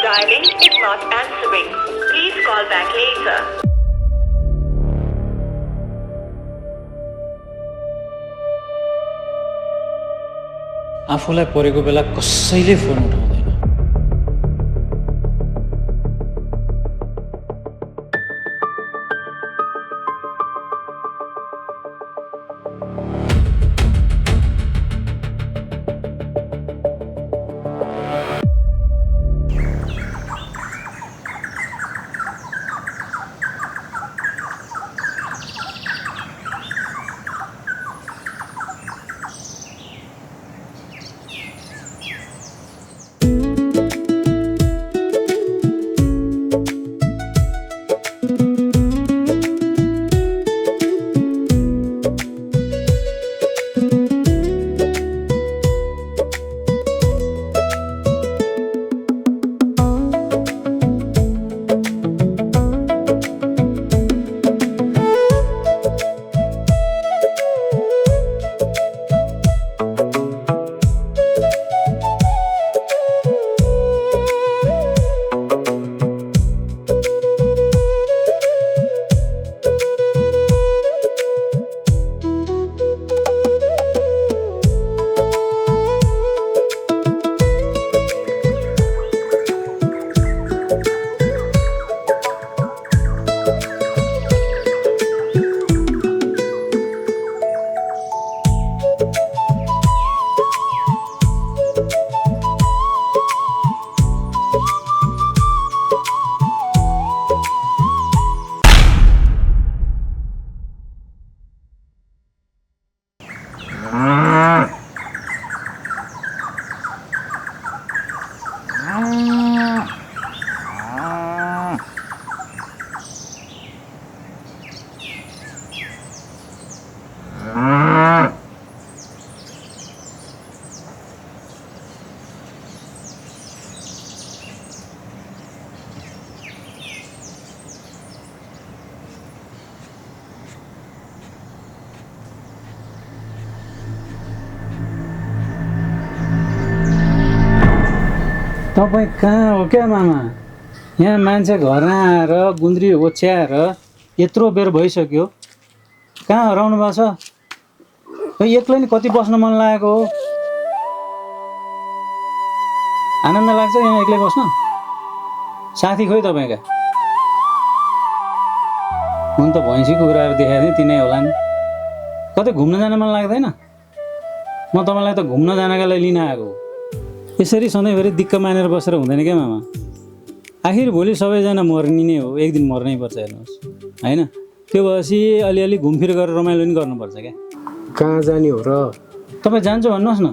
dialing is not answering. Please call back later. आफूलाई परेको बेला कसैले फोन उठाउँदैन। तपाईँ कहाँ हो क्या मामा? यहाँ मान्छे घरमा आएर गुन्द्री ओछ्याएर यत्रो बेर भइसक्यो, कहाँ हराउनु भएको छ? खोइ एक्लै नि कति बस्न मन लागेको हो। आनन्द लाग्छ यहाँ एक्लै बस्न? साथी खोइ तपाईँका? हुन त भैँसी कुखुराहरू देखाएको थिएँ, तिनै होला नि। कतै घुम्न जान मन लाग्दैन? म तपाईँलाई त घुम्न जानका लागि लिन आएको हो। यसरी सधैँभरि दिक्क मानेर बसेर हुँदैन क्या मामा। आखिर भोलि सबैजना मर्ने नै हो, एक दिन मर्नै पर्छ हेर्नुहोस्, होइन? त्यो भएपछि अलिअलि घुमफिर गरेर रमाइलो पनि गर्नुपर्छ क्या। कहाँ जाने हो र? तपाईँ जान्छु भन्नुहोस् न,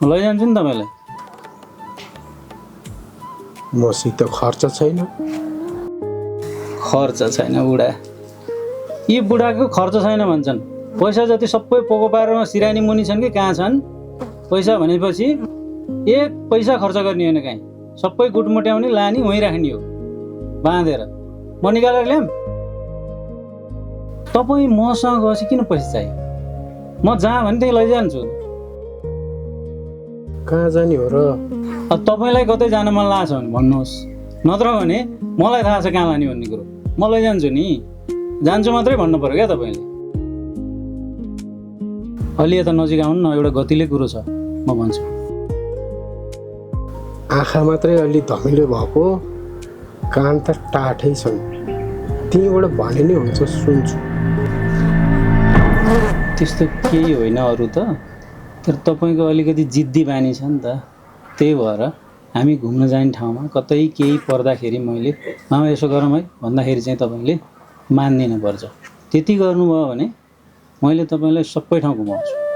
लैजान्छु नि तपाईँलाई। मसित खर्च छैन। खर्च छैन बुढा? यी बुढाको खर्च छैन भन्छन्। पैसा जति सबै पोको पारेर सिरानी मुनि छन् कि कहाँ छन्? पैसा भनेपछि एक पैसा खर्च गर्ने होइन, काहीँ सबै गुटमुट्याउने लाने वहीँ राख्ने हो बाँधेर। म निकालेर ल्याऊँ? तपाईँ मसँग गएपछि किन पैसा चाहियो? म जहाँ भने त्यहीँ लैजान्छु। कहाँ जाने हो र? तपाईँलाई कतै जान मन लागेको छ भने भन्नुहोस्, नत्र भने मलाई थाहा छ कहाँ लाने भन्ने कुरो। म लैजान्छु नि, जान्छु मात्रै भन्नु पऱ्यो क्या तपाईँले। अलि यता नजिक आउनु न, एउटा गतिले कुरो छ, म भन्छु। आँखा मात्रै अलि धमिलो भएको, कान त टाठै छन्। त्यहीँबाट भने नि हुन्छ, सुन्छु। त्यस्तो केही होइन अरू त, तर तपाईँको अलिकति जिद्दी बानी छ नि त। त्यही भएर हामी घुम्न जाने ठाउँमा कतै केही पर्दाखेरि मैले मामा यसो गरौँ है भन्दाखेरि चाहिँ तपाईँले मान्दिनु पर्छ। त्यति गर्नुभयो भने मैले तपाईँलाई सबै ठाउँ घुमाउँछु।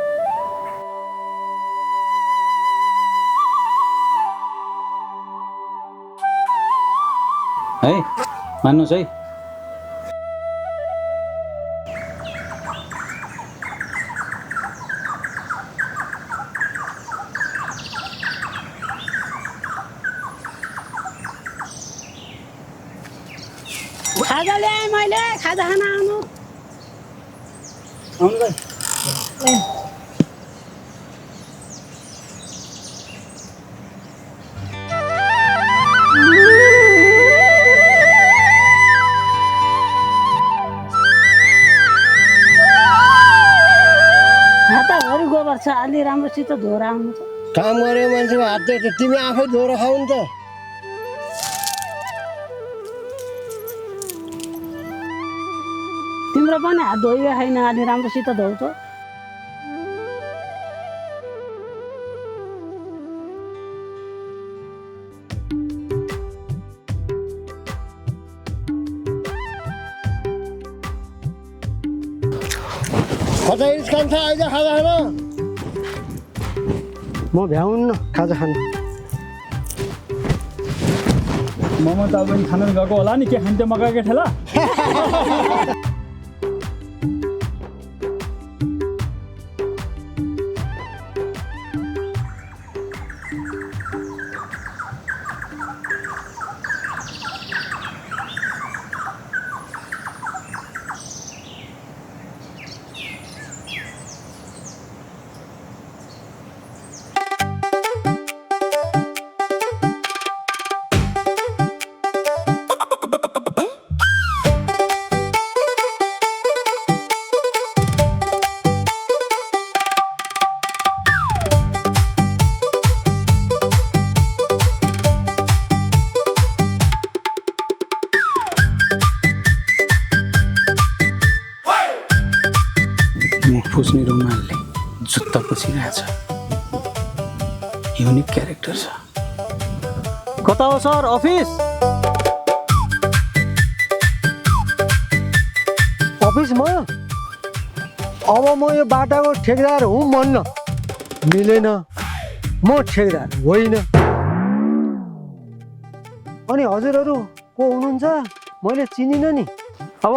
है, मान्नुहोस् है। खाजा ल्याएँ मैले, खाजा खान आउनु। आउनु भाइ। अलि राम्रोसित धोएर आउनु छ। काम गरेको मान्छेको हात देख्छ तिमी आफै धोएर खाऊ नि त। तिम्रो पनि हात धोइयो छैन, अलि राम्रोसित धोउ त। कता खान्छ आइज खाजा खान। म भ्याउन्न खाजा खान। मोमो दाल पनि खान गएको होला नि, के खान्थ्यो मकैको ठेला? पुस्ने रुमालले जुत्ता पुछिरहेछ। युनिक क्यारेक्टर छ। कता हो सर अफिस? अफिसमा अब म यो बाटाको ठेकेदार हुँ भन्न मिलेन। म ठेकेदार होइन। अनि हजुरहरू को हुनुहुन्छ? मैले चिनिनँ नि। अब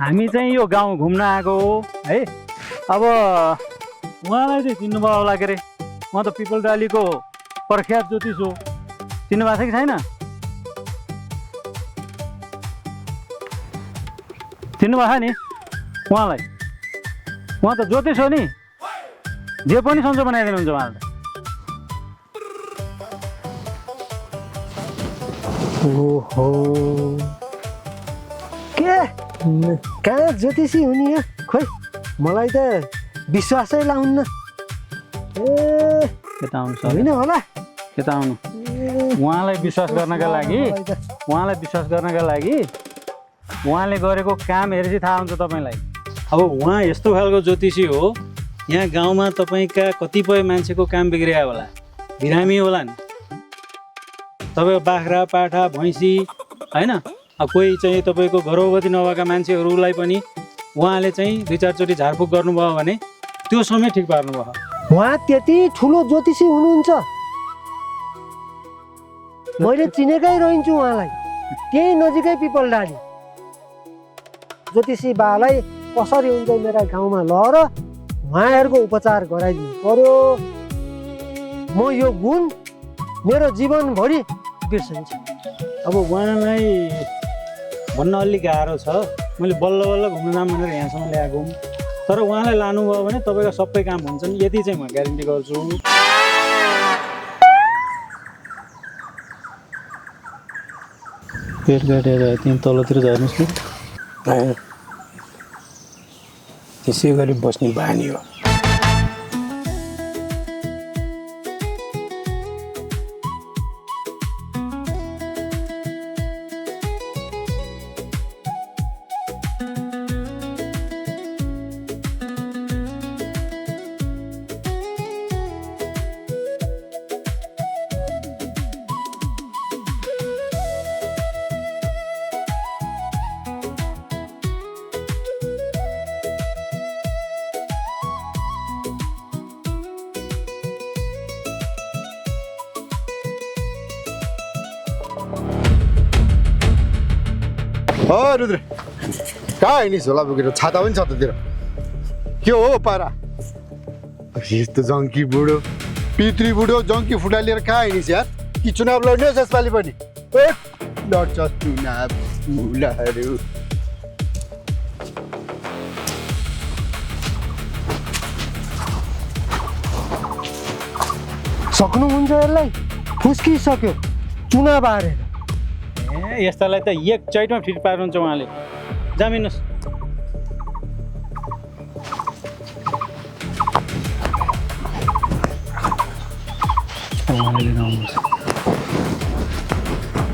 हामी चाहिँ यो गाउँ घुम्न आएको हो है। अब उहाँलाई चाहिँ चिन्नुभयो होला के अरे, म त पिपल डालीको प्रख्यात ज्योतिष हो। चिन्नु भएको छ कि छैन? चिन्नुभएको छ नि उहाँलाई? उहाँ त ज्योतिष हो नि, जे पनि सन्चो बनाइदिनुहुन्छ उहाँले। ओहो के कहाँ ज्योतिषी हुने यहाँ? खोइ मलाई त विश्वासै लाउन्न। ए यता आउनु सर, होइन होला। यता आउनु। उहाँलाई विश्वास गर्नका लागि उहाँले गरेको काम हेरेपछि थाहा हुन्छ तपाईँलाई। अब उहाँ यस्तो खालको ज्योतिषी हो, यहाँ गाउँमा तपाईँका कतिपय मान्छेको काम बिग्रिया होला, बिरामी होला नि। तपाईँको बाख्रा पाठा भैँसी होइन, अब कोही चाहिँ तपाईँको गर्भवती नभएका मान्छेहरूलाई पनि उहाँले चाहिँ 2-4 चोटि झारफुक गर्नुभयो भने त्यो समय ठिक पार्नुभयो। उहाँ त्यति ठुलो ज्योतिषी हुनुहुन्छ? मैले चिनेकै रहन्छु उहाँलाई, त्यही नजिकै पिपल डाली। ज्योतिषी बालाई कसरी हुन्छ मेरा गाउँमा लहर उहाँहरूको उपचार गराइदिनु पर्यो। म यो गुण मेरो जीवनभरि बिर्सन्छ। अब उहाँलाई भन्न अलिक गाह्रो छ। मैले बल्ल बल्ल घुम्न जाऊँ भनेर यहाँसम्म ल्याएको हुँ, तर उहाँलाई लानुभयो भने तपाईँको सबै काम हुन्छन्, यति चाहिँ म ग्यारेन्टी गर्छु। पेट काटेर त्यहाँ तलतिर झर्नुहोस् न। त्यसै गरी बस्ने बानी हो। रुद्र कहाँ हिँडिस् होला बोकेर? छाता पनि छतातिर के हो पारा? यस्तो जङ्की बुढो, पितृ बुढो जङ्की फुटा लिएर कहाँ हिँडिस् यार? कि चुनाव लड्ने होस् यसपालि पनि? लड्छ चुनाव फुलाहरू। सक्नुहुन्छ यसलाई? फुस्किसक्यो चुनाव हारेर। ए यस्तालाई त एक चैटमा फिट पार्नुहुन्छ उहाँले। जामिनुहोस्।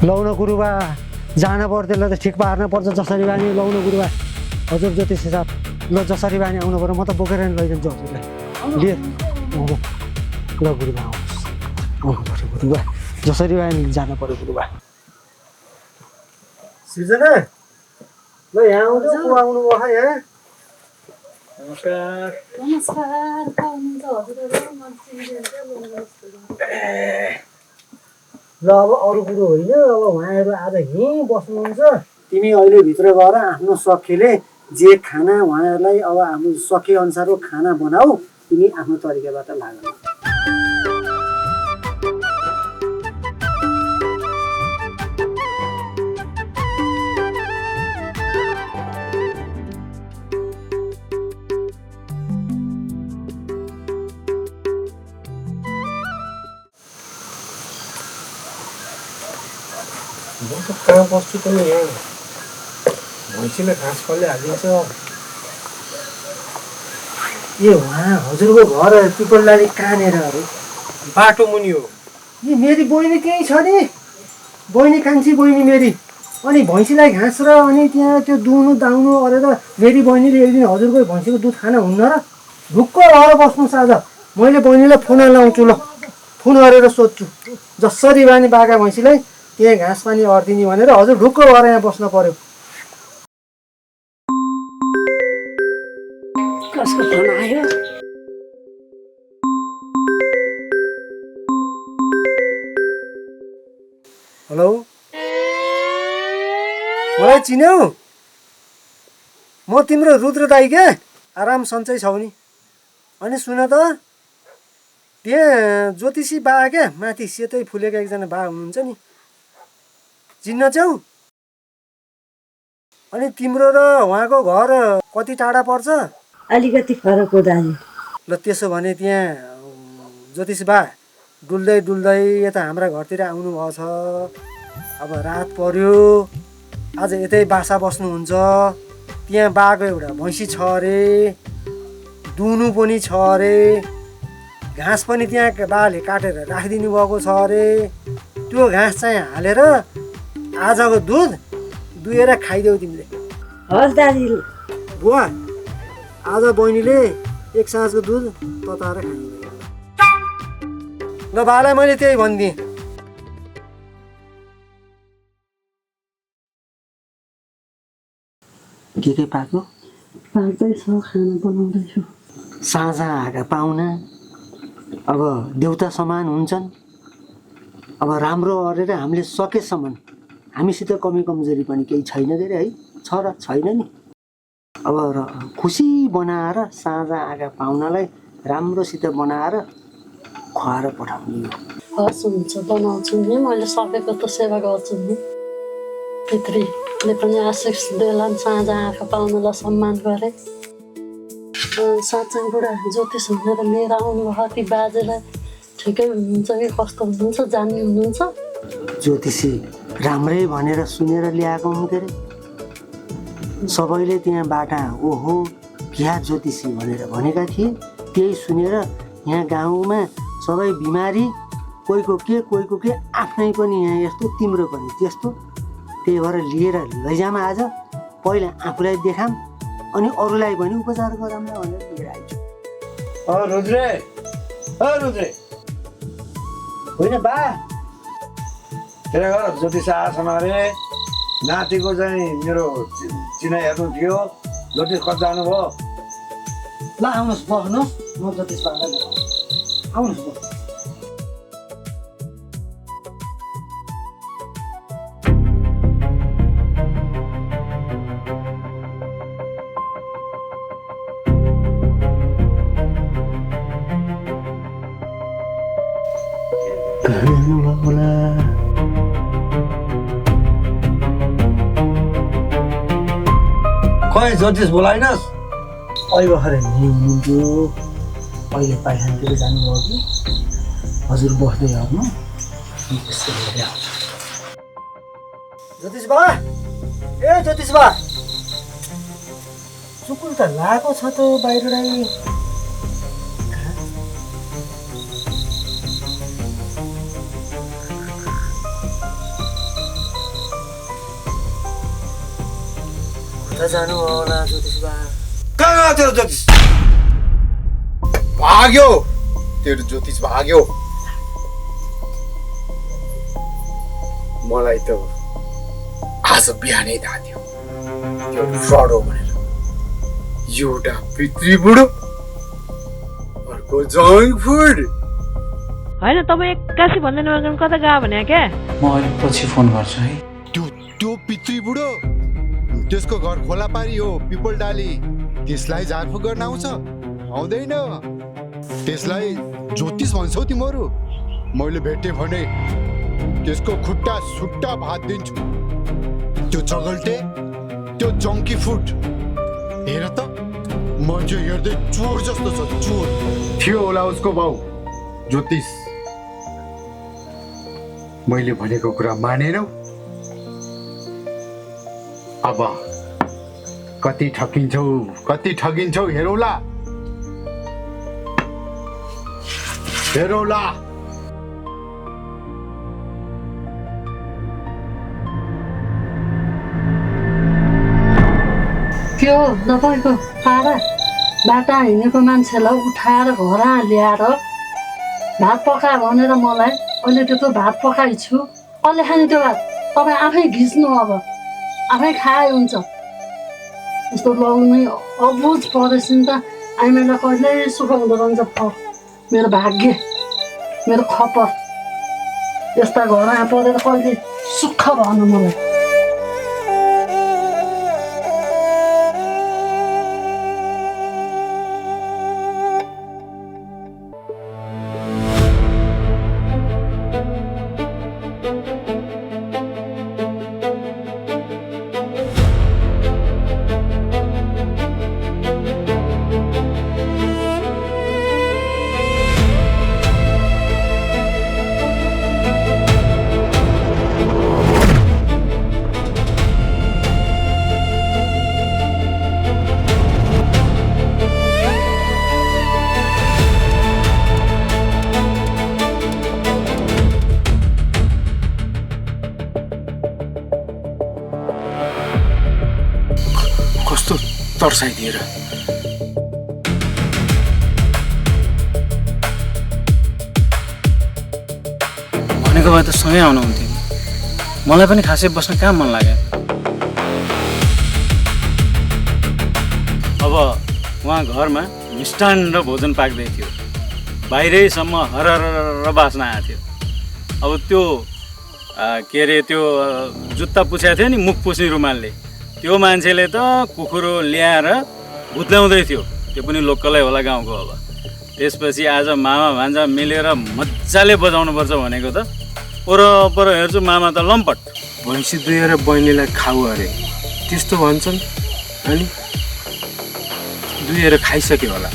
लौन गुरुबा जान पर्दैन त ठिक पार्न पर्छ जसरी बानी लौन गुरुबा हजुर ज्योतिष साहब ल जसरी बानी आउनु पर्यो म त बोकेर नि लैजान्छु हजुरलाई लिएर ल गुरुबा आउनु पर्यो गुरुबा जसरी बानी जान पर्यो गुरुबा सृजना ल यहाँ आउँछ को आउनु भयो यहाँ नमस्कार नमस्कार पाउनुहुन्छ हजुरहरू ल अब अरू कुरो होइन अब उहाँहरू आज यहीँ बस्नुहुन्छ तिमी अहिले भित्र गएर आफ्नो सखीले जे खाना उहाँहरूलाई अब हाम्रो सखी अनुसारको खाना बनाऊ तिमी आफ्नो तरिकाबाट लाग कहाँ बस्छु त यहाँ भैँसीले घाँस फल्ले हालिदिन्छ ए उहाँ हजुरको घर पिपलडाँडी कहाँनिर अरे बाटो मुनि हो ए मेरी बहिनी त्यहीँ छ नि बहिनी कान्छी बहिनी मेरी अनि भैँसीलाई घाँस र अनि त्यहाँ त्यो दुहुनु दाउनु अरेर मेरी बहिनीले एक दिन हजुरको भैँसीको दुध खान हुन्न र ढुक्क रहेर बस्नुहोस् आज मैले बहिनीलाई फोन लाउँछु ल फोन गरेर सोध्छु जसरी बानी बाघा भैँसीलाई त्यहाँ घाँस पानी अरिदिने भनेर हजुर ढुक्क भएर यहाँ बस्न पर्यो कसको फोन आयो हेलो मलाई चिन्यौ म तिम्रो रुद्र दाइ क्या आराम सन्चै छौ नि अनि सुन त त्यहाँ ज्योतिषी बा क्या माथि सेतै फुलेको एकजना बा हुनुहुन्छ नि चिन्न छौ अनि तिम्रो र उहाँको घर कति टाढा पर्छ अलिकति फरक हो दाजु ल त्यसो भने त्यहाँ ज्योतिष बा डुल्दै डुल्दै यता हाम्रा घरतिर आउनुभएको छ अब रात पर्यो आज यतै बासा बस्नुहुन्छ त्यहाँ बाको एउटा भैँसी छ अरे दुहुनु पनि छ अरे घाँस पनि त्यहाँ बाले काटेर राखिदिनु भएको छ अरे त्यो घाँस चाहिँ हालेर आजको दुध दुहेर खाइदेऊ तिमीले हस् दाजु बुवा आज बहिनीले एक साँझको दुध तताएर खाइदिनु ल बालाई मैले त्यही भनिदिएँ के पाएको पाक्दैछ खाना बनाउँदैछु साँझ आएका पाहुना अब देउता समान हुन्छन् अब राम्रो अरेर हामीले सकेसम्म हामीसित कमी कमजोरी पनि केही छैन के अरे है छ र छैन नि अब खुसी बनाएर साँझ आएका पाहुनालाई राम्रोसित बनाएर खुवाएर पठाउने हो हस् हुन्छ बनाउँछु नि मैले सकेको त सेवा गर्छु नि पितृले पनि आशिष देलान् साँझ आँखा पाउनुलाई सम्मान गरे साँच्चै बुढा ज्योतिष भनेर लिएर आउनुभयो ती बाजेलाई ठिकै हुनुहुन्छ कि कस्तो हुनुहुन्छ जान्ने हुनुहुन्छ ज्योतिषी राम्रै भनेर सुनेर ल्याएको हुँ के अरे सबैले त्यहाँबाट ओहो क्या ज्योतिषी भनेर भनेका थिए त्यही सुनेर यहाँ गाउँमा सबै बिमारी कोहीको के आफ्नै पनि यहाँ यस्तो तिम्रो पनि त्यस्तो त्यही भएर लिएर लैजाम आज पहिला आफूलाई देखाम अनि अरूलाई पनि उपचार गराउँ भनेर लिएर आइछु रुद्रे होइन बा तेरो घर ज्योतिष आएछन् अरे नातिको चाहिँ मेरो चिनाइ हेर्नु थियो ज्योतिष कति जानुभयो ल आउनुहोस् बस्नुहोस् म ज्योतिष बालाई बोलाउँछु आउनुहोस् बस्नु खै ज्योतिष बोलाइनस् अहिले भर्खर यहीँ हुनुहुन्थ्यो अहिले पाइखानातिर जानुभयो कि हजुर बस्दै आउनु ज्योतिष बा ए ज्योतिष बा सुकुल त लागेको छ त बाहिरलाई त जानु होला ज्योतिष बा। कहाँ गयो तेरो ज्योतिष? भाग्यो तेरो ज्योतिष भाग्यो। मलाई त आज बिहानै थाहा थियो त्यो फ्रड हो भनेर। एउटा पितृ बुढो, अर्को जङ्क फुड। होइन तपाईँ एक्कासी भन्दैन मगन कता गयो भने क्या? म अलिक पछि फोन गर्छु है। त्यो पितृ बुढो, त्यसको घर खोला पारी हो पिपल डाली। त्यसलाई झारफुक गर्न आउँछ? आउँदैन। त्यसलाई ज्योतिष भन्छौ तिमीहरू? मैले भेटेँ भने त्यसको खुट्टा सुट्टा भात दिन्छु। त्यो जगल्टे, त्यो जङ्की फुड, हेर त मान्छे हेर्दै चोर जस्तो छ, चोर। थियो होला उसको बाउ ज्योतिष। मैले भनेको कुरा मानेनौ? अब कति ठगिन्छौ हेरौला। त्यो तपाईँको पारा बाटा हिँडेको मान्छेलाई उठाएर घर ल्याएर भात पकायो भनेर मलाई अहिले त्यो भात पकाइछु। कसले खाने त्यो भात? तपाईँ आफै घिच्नु, अब आफै खाए हुन्छ। यस्तो लगाउनै अबुझ परेछ नि त। आइमाईलाई कहिल्यै सुख हुँदो रहन्छ। मेरो भाग्य, मेरो खपर, यस्ता घर परेर कहिले सुख भएन मलाई। कस्तो तर्साइदिएर। भनेको भए त सँगै आउनुहुन्थ्यो। मलाई पनि खासै बस्न कहाँ मन लाग्यो। अब उहाँ घरमा मिष्टान्न र भोजन पाक्दै थियो। बाहिरैसम्म हरर बास्न आएको थियो। अब त्यो के अरे त्यो जुत्ता पुछाएको थियो नि मुख पुस्ने रुमालले, त्यो मान्छेले त कुखुरो ल्याएर भुत्ल्याउँदै थियो। त्यो पनि लोकलै होला गाउँको। अब त्यसपछि आज मामा भान्जा मिलेर मजाले बजाउनुपर्छ भनेको त पर हेर्छु मामा त लम्पट। भैँसी दुहेर बहिनीलाई खाऊ अरे त्यस्तो भन्छन्। अनि दुहेर खाइसक्यो होला।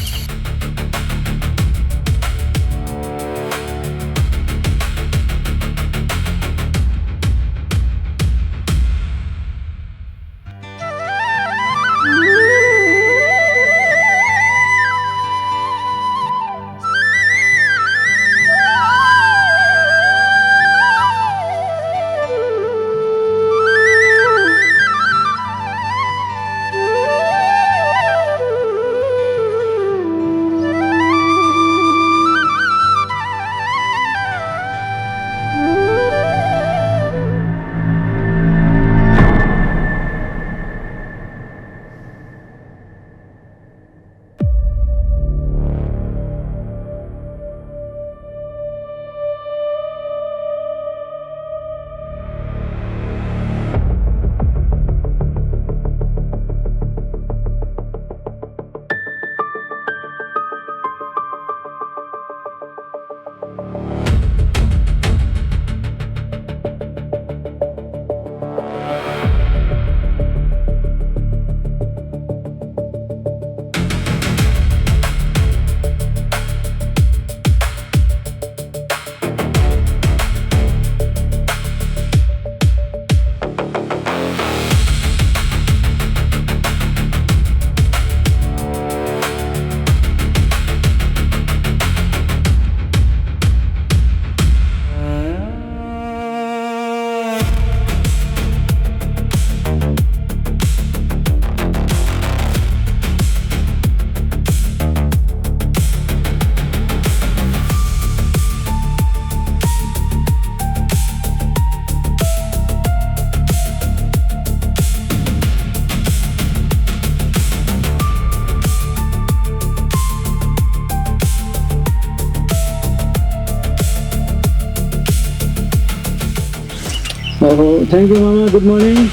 ओहो थ्याङ्क यू मामा गुड मर्निङ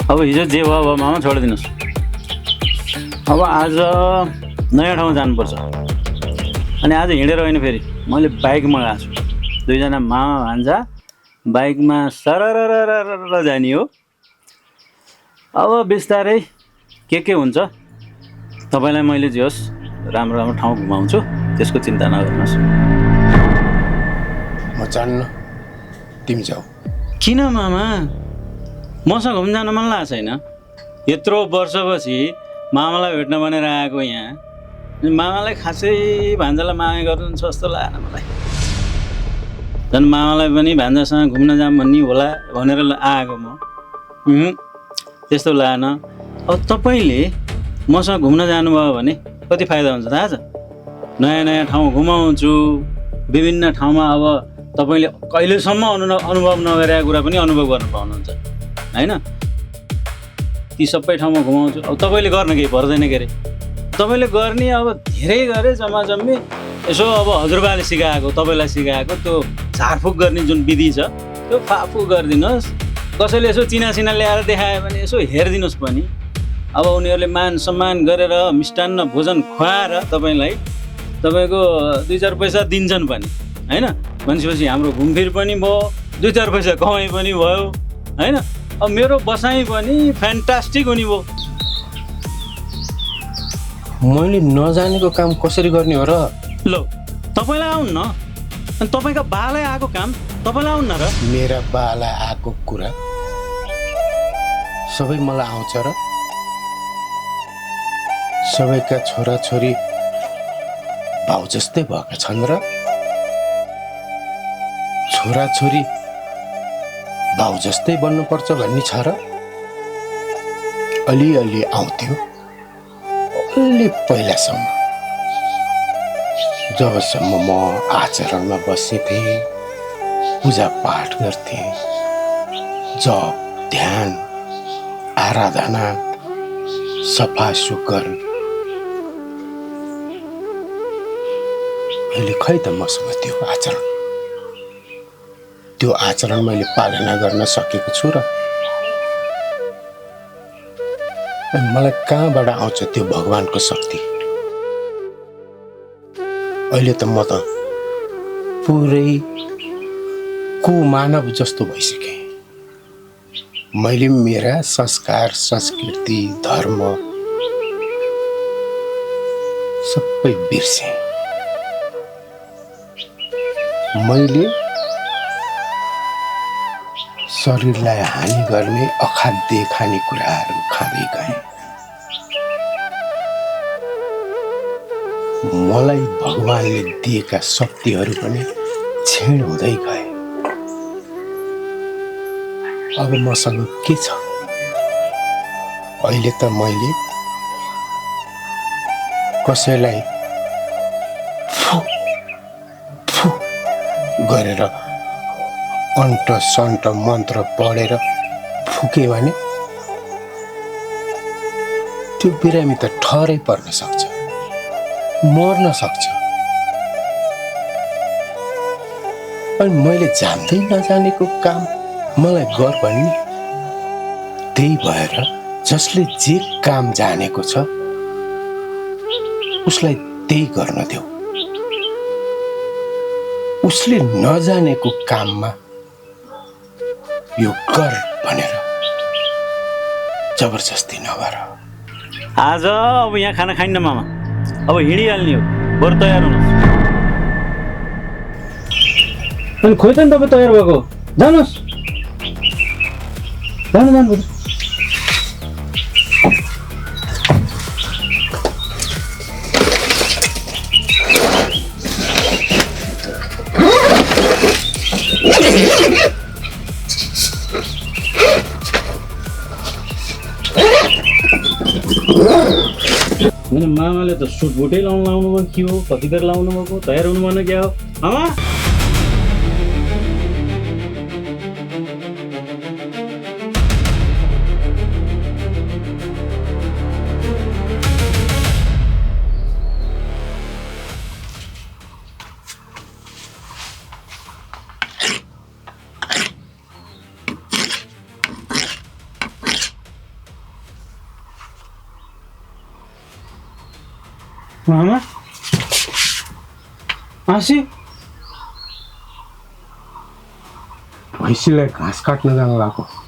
अब हिजो जे भयो अब मामा छोडिदिनुहोस् अब आज नयाँ ठाउँ जानुपर्छ अनि आज हिँडेर होइन फेरि मैले बाइक मगाएको छु दुईजना मामा भान्जा बाइकमा सरर जाने हो अब बिस्तारै के हुन्छ तपाईँलाई मैले जे होस् राम्रो राम्रो ठाउँ घुमाउँछु त्यसको चिन्ता नगर्नुहोस् म जान्न तिमी जाऊ किन मामा मसँग घुम्न जान मन लागेको छैन यत्रो वर्षपछि मामालाई भेट्न भनेर आएको यहाँ मामालाई खासै भान्जालाई माया गर्नु जस्तो लागेन मलाई झन् मामालाई पनि भान्जासँग घुम्न जाऊँ भन्ने होला भनेर आएको म त्यस्तो लागेन अब तपाईँले मसँग घुम्न जानुभयो भने कति फाइदा हुन्छ थाहा छ नयाँ नयाँ ठाउँ घुमाउँछु विभिन्न ठाउँमा अब तपाईँले कहिलेसम्म अनुभव नगरेको कुरा पनि अनुभव गर्न पाउनुहुन्छ होइन ती सबै ठाउँमा घुमाउँछु अब तपाईँले गर्न केही पर्दैन के अरे तपाईँले गर्ने अब धेरै गरे जम्मा जम्मी यसो अब हजुरबाले सिकाएको तपाईँलाई सिकाएको त्यो झारफुक गर्ने जुन विधि छ त्यो फाफु गरिदिनुहोस् कसैले यसो चिनासिना ल्याएर देखायो भने यसो हेरिदिनुहोस् पनि अब उनीहरूले मान सम्मान गरेर मिष्टान्न भोजन खुवाएर तपाईँलाई तपाईँको 2-4 पैसा दिन्छन् पनि होइन भनेपछि हाम्रो घुमफिर पनि भयो 2-4 पैसा कमाइ पनि भयो होइन अब मेरो बसाइ पनि फ्यान्टास्टिक हुने भयो मैले नजानेको काम कसरी गर्ने हो र ल तपाईँलाई आउनु न अनि तपाईँको बालाई आएको काम तपाईँलाई आउनु न र मेरा बालाई आएको कुरा सबै मलाई आउँछ र सबैका छोराछोरी भाउ जस्तै भएका छन् र छोराछोरी भाउ जस्तै बन्नुपर्छ भन्ने छ र अलिअलि आउँथ्यो अलि पहिलासम्म जबसम्म म आचरणमा बसेथेँ पूजापाठ गर्थेँ जप ध्यान आराधना सफा सुग्घर अहिले खै त मसँग त्यो आचरण मैले पालना गर्न सकेको छु र मलाई कहाँबाट आउँछ त्यो भगवानको शक्ति अहिले त म त पुरै कुमानव जस्तो भइसकेँ मैले मेरा संस्कार संस्कृति धर्म सबै बिर्सेँ मैले शरीरलाई हानि गर्ने अखाद्य खानेकुराहरू खाँदै गएँ मलाई भगवानले दिएका शक्तिहरू पनि क्षीण हुँदै गए अब मसँग के छ अहिले त मैले कसैलाई फु फु गरेर अन्ट सन्ट मन्त्र पढेर फुके भने त्यो बिरामी त ठहरै पर्न सक्छ मर्न सक्छ अनि मैले जान्दै नजानेको काम मलाई गर भन्ने त्यही भएर जसले जे काम जानेको छ उसलाई त्यही गर्न देऊ उसले नजानेको काममा यो गर भनेर जबरजस्ती नगर आज अब यहाँ खाना खाइन्न मामा अब हिँडिहाल्ने हो बरु तयार हुनुहोस् अनि खोइ त नि तपाईँ तयार भएको जानुहोस् जानु मेरो मामाले त सुट बुटै लाउनु भयो के हो कतिखेर लाउनु भएको तयार हुनु भएन क्या हो आमा मामा आसी भैँसीलाई घाँस काट्न जानु भएको